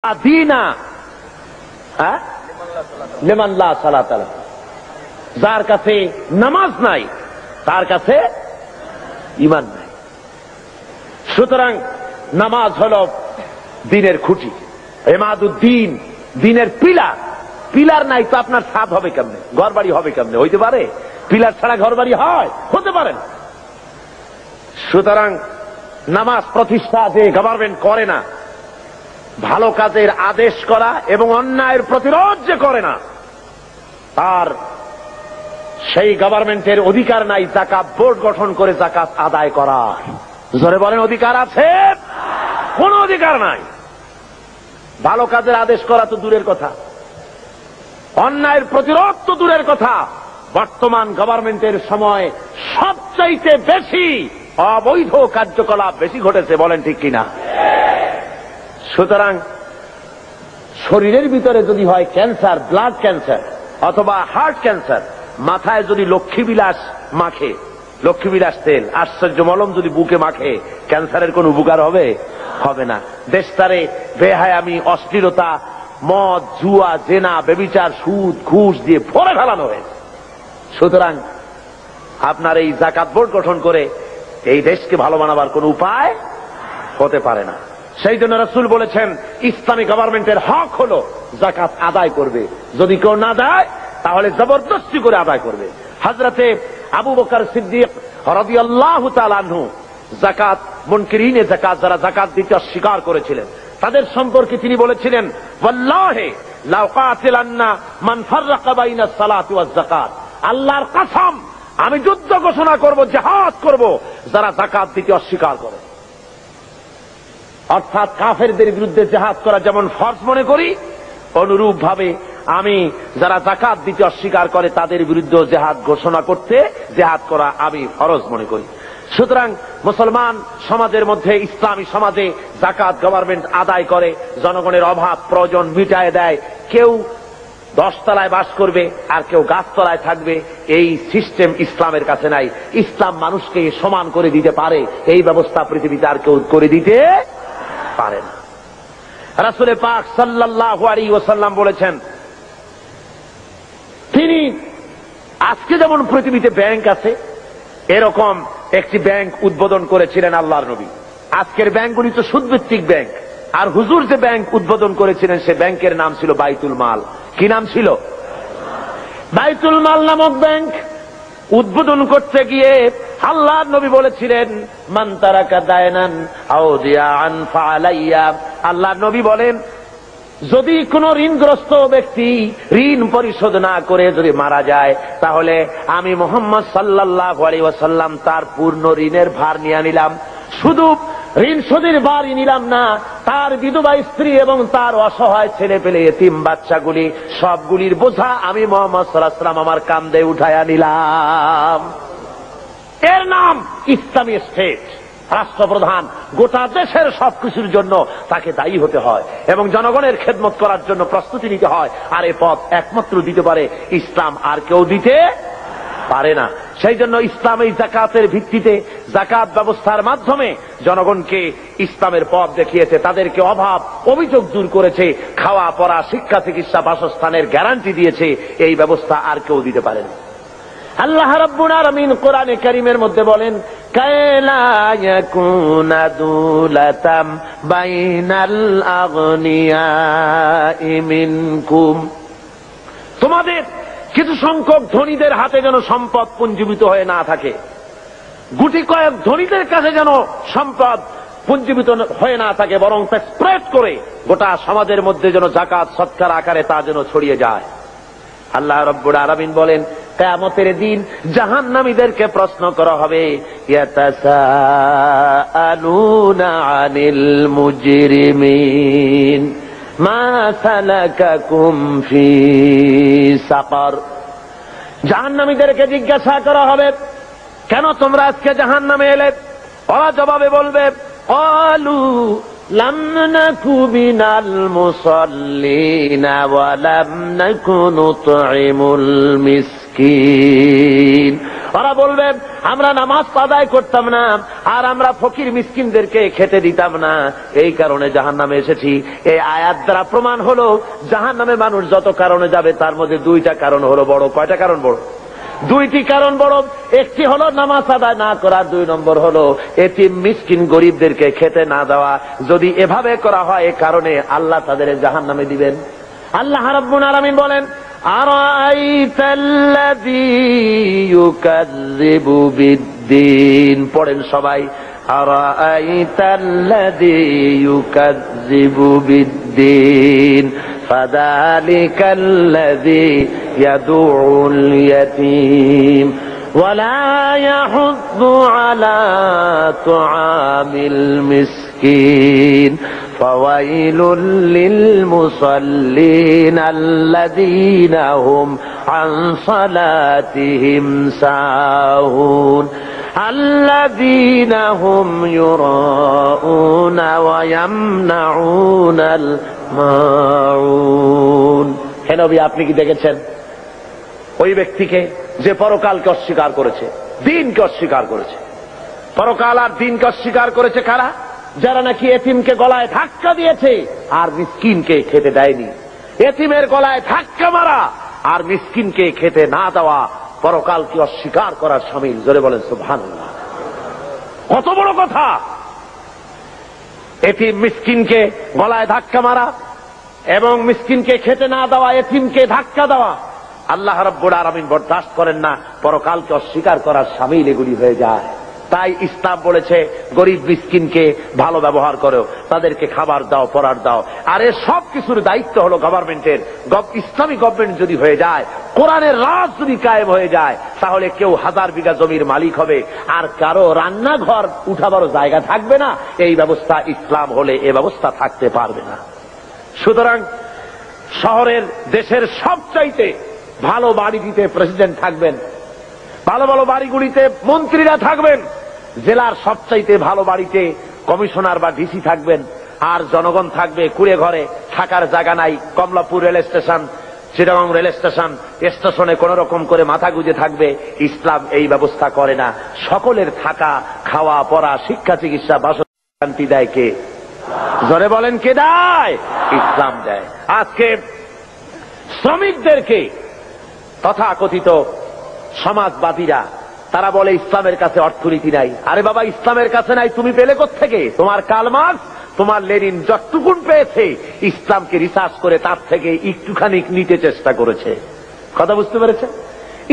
আদিনা লিমান লা সালাত আলাইহি, যার কাছে নামাজ নাই তার কাছে ঈমান নাই। সুতরাং নামাজ হলো দ্বীনের খুঁটি, ইমাদুদ্দিন, দ্বীনের পিলার। পিলার নাই তো আপনার ছাদ হবে কেমনে, ঘর বাড়ি হবে কেমনে? হইতে পারে? পিলার ছাড়া ঘর বাড়ি হয়? হতে পারে না। সুতরাং নামাজ প্রতিষ্ঠা যে গভর্নমেন্ট করে না, ভালো কাজের আদেশ করা এবং অন্যায়ের প্রতিরোধ যে করে না, তার সেই গভর্নমেন্টের অধিকার নাই যাকাত বোর্ড গঠন করে যাকাত আদায় করার। জোরে বলেন, অধিকার আছে? কোন অধিকার নাই। ভালো কাজের আদেশ করা তো দূরের কথা, অন্যায়ের প্রতিরোধ তো দূরের কথা। বর্তমান গভর্নমেন্টের সময় সবচাইতে বেশি অবৈধ কার্যকলাপ বেশি ঘটেছে, বলেন ঠিক কিনা? সুতরাং শরীরের ভিতরে যদি হয় ক্যান্সার, ব্লাড ক্যান্সার অথবা হার্ট ক্যান্সার, মাথায় যদি লক্ষ্মীবিলাস মাখে, লক্ষ্মীবিলাস তেল, আশ্চর্য মলম যদি বুকে মাখে, ক্যান্সারের কোন উপকার হবে? হবে না। দেশটারে বেহায়ামি, অশ্লীলতা, মদ, জুয়া, জেনা, ব্যভিচার, সুদ, ঘুষ দিয়ে ভরে ফেলানো হয়েছে। সুতরাং আপনার এই যাকাত বোর্ড গঠন করে এই দেশকে ভালো বানাবার কোন উপায় হতে পারে না। সেই জন্য রাসূল বলেছেন, ইসলামী গভর্নমেন্টের হক হলো যাকাত আদায় করবে। যদি কেউ না দেয় তাহলে জবরদস্তি করে আদায় করবে। হযরতে আবু বকর সিদ্দিক রাদিয়াল্লাহু তাআলা আনহু যাকাত, মুনকিরিনে যাকাত, যারা যাকাত দিতে অস্বীকার করেছিলেন, তাদের সম্পর্কে তিনি বলেছিলেন, ওয়াল্লাহি লা কাতিলান্না মান ফাররাকা বাইনাস সালাতি ওয়াজ যাকাত, আল্লাহর কসম আমি যুদ্ধ ঘোষণা করব, জিহাদ করব যারা যাকাত দিতে অস্বীকার করে। অর্থাৎ কাফেরদের বিরুদ্ধে জিহাদ করা যেমন ফরজ মনে করি, অনুরূপ ভাবে আমি যারা যাকাত দিতে অস্বীকার করে তাদের বিরুদ্ধে জিহাদ ঘোষণা করতে, জিহাদ করা আমি ফরজ মনে করি। সুতরাং মুসলমান সমাজের মধ্যে, ইসলামী সমাজে যাকাত গভর্নমেন্ট আদায় করে, জনগণের অভাব প্রয়োজন মিটায় দেয়। কেউ 10 তলায় বাস করবে আর কেউ গাছতলায় থাকবে, এই সিস্টেম ইসলামের কাছে নাই। ইসলাম মানুষকে সমান করে দিতে পারে, এই ব্যবস্থা পৃথিবীতে আর কেউ করে দিতে পারে না। রাসূল পাক সাল্লাল্লাহু আলাইহি ওয়াসাল্লাম বলেছেন, তিনি আজকে যেমন পৃথিবীতে ব্যাংক আছে, এরকম একটি ব্যাংক উদ্বোধন করেছিলেন আল্লাহর নবী। আজকের ব্যাংকগুলি তো সুদভিত্তিক ব্যাংক, আর হুজুর যে ব্যাংক উদ্বোধন করেছিলেন সে ব্যাংকের নাম ছিল বাইতুল মাল। কি নাম ছিল? বাইতুল মাল নামক ব্যাংক উদ্বোধন করতে গিয়ে আল্লাহর নবী বলেছিলেন, মান তারাকা দায়নান আও দিয়ান ফালাইয়া। আল্লাহর নবী বলেন, যদি কোন ঋণগ্রস্ত ব্যক্তি ঋণ পরিশোধ না করে যদি মারা যায়, তাহলে আমি মুহাম্মদ সাল্লাল্লাহু আলাইহি ওয়াসাল্লাম তার পূর্ণ ঋণের ভার নিয়ে নিলাম। শুধু ঋণ শোধের ভারই নিলাম না, তার বিধবা স্ত্রী এবং তার অসহায় ছেলে পেলে, এতিম বাচ্চাগুলি, সবগুলির বোঝা আমি মুহাম্মদ সাল্লাল্লাহু আলাইহি ওয়াসাল্লাম আমার কাঁধে উঠায়া নিলাম। এর নাম ইসলামী স্টেট। রাষ্ট্রপ্রধান গোটা দেশের সবকিছুর জন্য তাকে দায়ী হতে হয় এবং জনগণের খেদমত করার জন্য প্রস্তুতি নিতে হয়। আর এ পথ একমাত্র দিতে পারে ইসলাম, আর কেউ দিতে পারে না। সেই জন্য ইসলাম এই যাকাতের ভিত্তিতে, যাকাত ব্যবস্থার মাধ্যমে জনগণকে ইসলামের পথ দেখিয়েছে, তাদেরকে অভাব অভিযোগ দূর করেছে, খাওয়া পড়া, শিক্ষা, চিকিৎসা, বাসস্থানের গ্যারান্টি দিয়েছে। এই ব্যবস্থা আর কেউ দিতে পারে না। আল্লাহ রাব্বুল আলামিন কোরআনে কারীমের মধ্যে বলেন, কায়লা ইয়াকুনা দুলাতাম বাইনাল আগনিয়াই মিনকুম, তোমাদের কিছু সংখ্যক ধনীদের হাতে যেন সম্পদ পুঞ্জীভূত হয়ে না থাকে, গুটি কয়েক ধনীদের কাছে যেন সম্পদ পুঞ্জীভূত হয়ে না থাকে, বরং তা স্প্রেড করে গোটা সমাজের মধ্যে যেন যাকাত সৎকার আকারে তা যেন ছড়িয়ে যায়। আল্লাহ রাব্বুল আলামিন বলেন, কিয়ামতের দিন জাহান্নামীদেরকে প্রশ্ন করা হবে, ইয়াতাসাআলুনা আনিল মুজরিমিন মা সালাকাকুম ফি সাকার। জাহান্নামীদেরকে জিজ্ঞাসা করা হবে, কেন তোমরা আজকে জাহান্নামে এলে? ওরা জবাবে বলবে, ক্বালু লাম নাকু মিনাল মুসাল্লিনা ওয়া লাম নাকু নুতঈমুল মিসকিন। মিসকিন। ওরা বলবে আমরা নামাজ আদায় করতাম না, আর আমরা ফকির মিসকিনদেরকে খেতে দিতাম না, এই কারণে জাহান্নামে এসেছি। এই আয়াত দ্বারা প্রমাণ হলো জাহান্নামে মানুষ যত কারণে যাবে তার মধ্যে দুইটা কারণ হলো বড়। কয়টা কারণ বড়? দুইটি কারণ বড়। একটি হলো নামাজ আদায় না করা, 2 নম্বর হলো এতিম মিসকিন গরিবদেরকে খেতে না দেওয়া। যদি এভাবে করা হয় এ কারণে আল্লাহ তাদের জাহান্নামে দিবেন। আল্লাহ রাব্বুল আলামিন বলেন আরাআইতাল্লাযী ইউকাযযিবু বিদ্দীন। পড়েন সবাই, আরাআইতাল্লাযী ইউকাযযিবু বিদ্দীন ফাযালিকাল্লাযী ইয়াদুউল ইয়াতীম ওয়ালা ইয়াহুদ্দু আলা তুআমিল মিসকিন ফাওয়াইলুল লিল মুসাল্লিন আল্লাযীনা হুম আন সালাতিহিম সাহুন আল্লাযীনা হুম ইউরাউনা ওয়া ইয়ামনাউনাল মাউন। হে নবী, আপনি কি দেখেছেন ওই ব্যক্তিকে যে পরকালকে অস্বীকার করেছে, দিনকে অস্বীকার করেছে? পরকাল আর দিনকে অস্বীকার করেছে কারা? যারা নাকি এতিমকে গলায় ধাক্কা দিয়েছে আর মিসকিনকে খেতে দেয়নি। এতিমের গলায় ধাক্কা মারা আর মিসকিনকে খেতে না দেওয়া পরকালকে অস্বীকার করার শামিল। জোরে বলেন সুবহানাল্লাহ। কত বড় কথা! এতিম মিসকিনকে গলায় ধাক্কা মারা এবং মিসকিনকে খেতে না দেওয়া, এতিমকে ধাক্কা দেওয়া আল্লাহ রাব্বুল আলামিন বরদাস্ত করেন না। পরকালকে অস্বীকার করার শামিল এগুলি হয়ে যায়। তাই ইসলাম বলেছে গরিব মিসকিনকে ভালো ব্যবহার করো, তাদেরকে খাবার দাও, পরার দাও। আর এর সব কিছুর দায়িত্ব হলো গভর্নমেন্টের। ইসলামী গভর্নমেন্ট যদি হয়ে যায়, কোরআনের রাজ যদি কায়েম হয়ে যায়, তাহলে কেউ 1000 বিঘা জমির মালিক হবে আর কারো রান্নাঘর উঠাবারও জায়গা থাকবে না। এই ব্যবস্থা ইসলাম হলে এ ব্যবস্থা থাকতে পারবে না। সুতরাং শহরের দেশের সবচাইতে ভালো বাড়িটিতে প্রেসিডেন্ট থাকবেন, ভালো ভালো বাড়িগুলিতে মন্ত্রীরা থাকবেন, জেলার সবচাইতে ভালো বাড়িতে কমিশনার বা ডিসি থাকবেন, আর জনগণ থাকবে কুড়ে ঘরে, থাকার জায়গা নাই। Kamalapur rail station, Chittagong rail station, স্টেশনে কোন রকম করে মাথা গুজে থাকবে। ইসলাম এই ব্যবস্থা করে না। সকলের থাকা, খাওয়া, পড়া, শিক্ষা, চিকিৎসা, বাসস্থান দেয় কে? জোরে বলেন, কে দেয়? ইসলাম দেয়। আজকে শ্রমিকদেরকে তথাকথিত সমাজবাদীরা তারা বলে ইসলামের কাছে অর্থনীতি নাই। আরে বাবা, ইসলামের কাছে নাই, তুমি পেলে কোত্থেকে? তোমার কার্ল মার্কস, তোমার লেনিন যতটুকুন পেয়েছে ইসলামকে রিসার্চ করে তার থেকে একটুখানি নিতে চেষ্টা করেছে। কথা বুঝতে পেরেছে?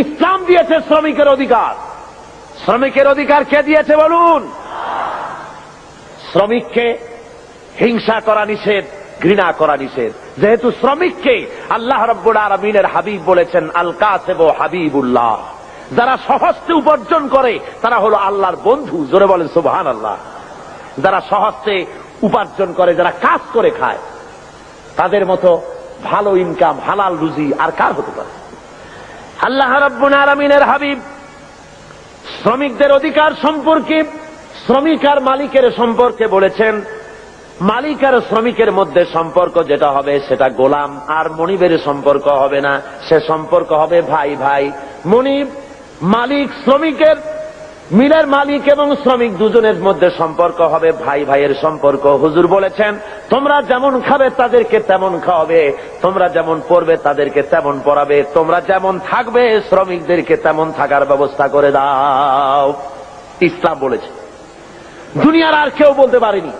ইসলাম দিয়েছে শ্রমিকের অধিকার। শ্রমিকের অধিকার কে দিয়েছে বলুন? শ্রমিককে হিংসা করা নিষেধ, ঘৃণা করা নিষেধ। যেহেতু শ্রমিককে আল্লাহ রাব্বুল আলামিনের হাবিব বলেছেন আল কাসিব হাবিবুল্লাহ, যারা সহজে উপার্জন করে তারা হলো আল্লাহর বন্ধু। জোরে বলেন সুবহানাল্লাহ। যারা সহজে উপার্জন করে, যারা কাজ করে খায়, তাদের মতো ভালো ইনকাম, হালাল রুজি আর কার হতে পারে? আল্লাহ রাব্বুল আলামিনের হাবিব শ্রমিকদের অধিকার সম্পর্কে, শ্রমিক আর মালিকের সম্পর্কে বলেছেন, মালিক আর শ্রমিকের মধ্যে সম্পর্ক যেটা হবে সেটা গোলাম আর মনিবের সম্পর্ক হবে না, সে সম্পর্ক হবে ভাই ভাই। মনিব মালিক, শ্রমিকের মিলের মালিক এবং শ্রমিক দুজনের মধ্যে সম্পর্ক হবে ভাই ভাইয়ের সম্পর্ক। হুজুর বলেছেন তোমরা যেমন খাবে তাদেরকে তেমন খাওয়াবে, তোমরা যেমন পড়বে তাদেরকে তেমন পড়াবে, তোমরা যেমন থাকবে শ্রমিকদেরকে তেমন থাকার ব্যবস্থা করে দাও। ইসলাম বলেছে, দুনিয়ার আর কেউ বলতে পারেনি।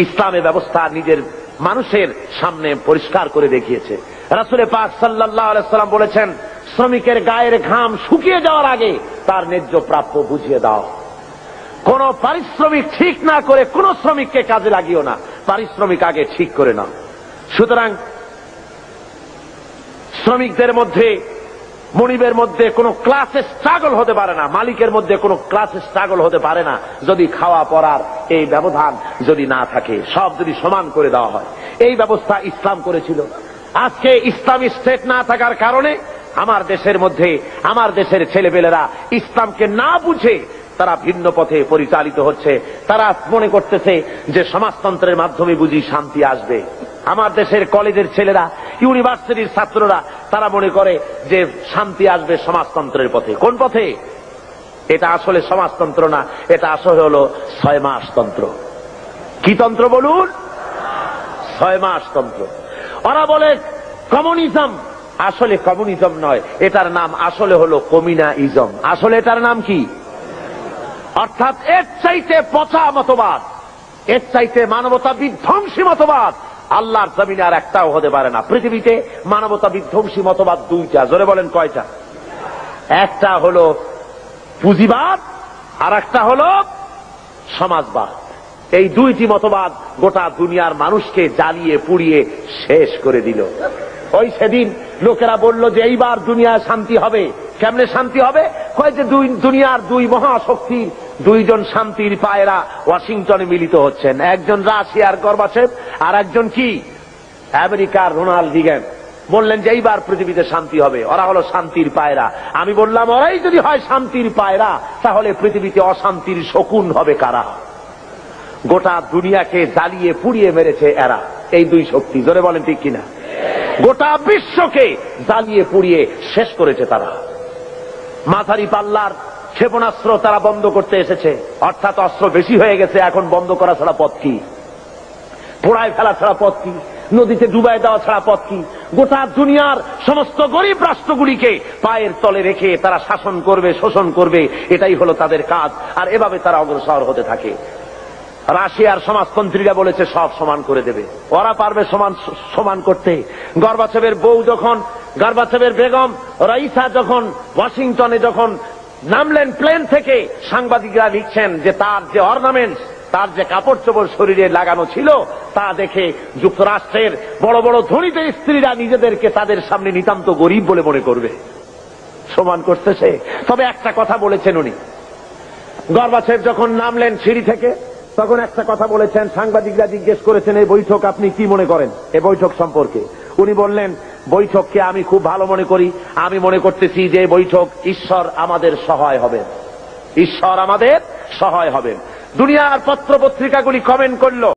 ইসলামের ব্যবস্থা নিজের মানুষের সামনে পরিষ্কার করে দেখিয়েছে। রাসূল পাক সাল্লাল্লাহু আলাইহি ওয়াসাল্লাম বলেছেন শ্রমিকের গায়ের ঘাম শুকিয়ে যাওয়ার আগে তার ন্যায্য প্রাপ্য বুঝিয়ে দাও। কোন পারিশ্রমিক ঠিক না করে কোন শ্রমিককে কাজে লাগিও না, পারিশ্রমিক আগে ঠিক করে নাও। সুতরাং শ্রমিকদের মধ্যে, মনিবের মধ্যে কোনো ক্লাসে স্ট্রাগল হতে পারে না, মালিকের মধ্যে কোনো ক্লাসে স্ট্রাগল হতে পারে না যদি খাওয়া পড়ার এই ব্যবধান যদি না থাকে, সব যদি সমান করে দেওয়া হয়। এই ব্যবস্থা ইসলাম করেছিল। আজকে ইসলামী স্টেট না থাকার কারণে আমার দেশের মধ্যে, আমার দেশের ছেলেপেলেরা ইসলামকে না বুঝে তারা ভিন্ন পথে পরিচালিত হচ্ছে। তারা মনে করতেছে যে সমাজতন্ত্রের মাধ্যমে বুঝি শান্তি আসবে। আমার দেশের কলেজের ছেলেরা, ইউনিভার্সিটির ছাত্ররা তারা মনে করে যে শান্তি আসবে সমাজতন্ত্রের পথে। কোন পথে? এটা আসলে সমাজতন্ত্র না, এটা আসলে হলো 6 মাস তন্ত্র। কি তন্ত্র বলুন? 6 মাস তন্ত্র। ওরা বলে কমিউনিজম, আসলে কমিউনিজম নয়, এটার নাম আসলে হলো কমিউনাইজম। আসলে এটার নাম কি? অর্থাৎ এর চাইতে পচা মতবাদ, এর চাইতে মানবতা বিধ্বংসী মতবাদ আল্লাহর জমিনে আর একটাও হতে পারে না। পৃথিবীতে মানবতা বিধ্বংসী মতবাদ 2টা। জোরে বলেন কয়টা? একটা হলো পুঁজিবাদ আর একটা হলো সমাজবাদ। এই 2টি মতবাদ গোটা দুনিয়ার মানুষকে জ্বালিয়ে পুড়িয়ে শেষ করে দিল। ওই সেদিন লোকেরা বলল যে এইবার দুনিয়ায় শান্তি হবে। কেমনে শান্তি হবে? কয় যে দুনিয়ার 2 মহাশক্তির 2জন শান্তির পায়রা ওয়াশিংটনে মিলিত হচ্ছেন। একজন রাশিয়ার গর্বাচেভ আর একজন কি আমেরিকার রোনাল্ড রিগান। বললেন যে এইবার পৃথিবীতে শান্তি হবে। ওরা হলো শান্তির পায়রা। আমি বললাম ওরাই যদি হয় শান্তির পায়রা, তাহলে পৃথিবীতে অশান্তির শকুন হবে কারা? গোটা দুনিয়াকে জ্বালিয়ে পুড়িয়ে মেরেছে এরা, এই 2 শক্তি। জোরে বলেন ঠিক কিনা? গোটা বিশ্বকে জ্বালিয়ে পুড়িয়ে শেষ করেছে তারা। মাঝারি পাল্লার ক্ষেপণাস্ত্র তারা বন্ধ করতে এসেছে, অর্থাৎ অস্ত্র বেশি হয়ে গেছে, এখন বন্ধ করা ছাড়া পথ কি? পোড়ায় ফেলা ছাড়া পথ কি? নদীতে ডুবাই দেওয়া ছাড়া পথ কি? গোটা দুনিয়ার সমস্ত গরিব রাষ্ট্রগুলিকে পায়ের তলে রেখে তারা শাসন করবে, শোষণ করবে, এটাই হলো তাদের কাজ। আর এভাবে তারা অগ্রসর হতে থাকে। রাশিয়ার সমাজতন্ত্রীরা বলেছে সব সমান করে দেবে। ওরা পারবে সমান করতে? গর্বাচেভের বউ যখন, গর্বাচেভের বেগম রাইসা যখন ওয়াশিংটনে যখন নামলেন প্লেন থেকে, সাংবাদিকরা লিখছেন যে তার যে অর্নামেন্টস, তার যে কাপড় চোপড় শরীরে লাগানো ছিল, তা দেখে যুক্তরাষ্ট্রের বড় বড় ধনীদের স্ত্রীরা নিজেদেরকে তাদের সামনে নিতান্ত গরিব বলে মনে করবে। সমান করতে সে। তবে একটা কথা বলেছেন উনি, গর্বাচেভ যখন নামলেন সিঁড়ি থেকে, তখন একটা কথা বলেছেন। সাংবাদিকরা জিজ্ঞেস করেছেন এই বৈঠক আপনি কি মনে করেন, এই বৈঠক সম্পর্কে? উনি বললেন বৈঠককে আমি খুব ভালো মনে করি। আমি মনে করতেছি যে বৈঠক ঈশ্বর আমাদের সহায় হবেন, ঈশ্বর আমাদের সহায় হবেন। দুনিয়ার পত্র পত্রিকাগুলি কমেন্ট করলো।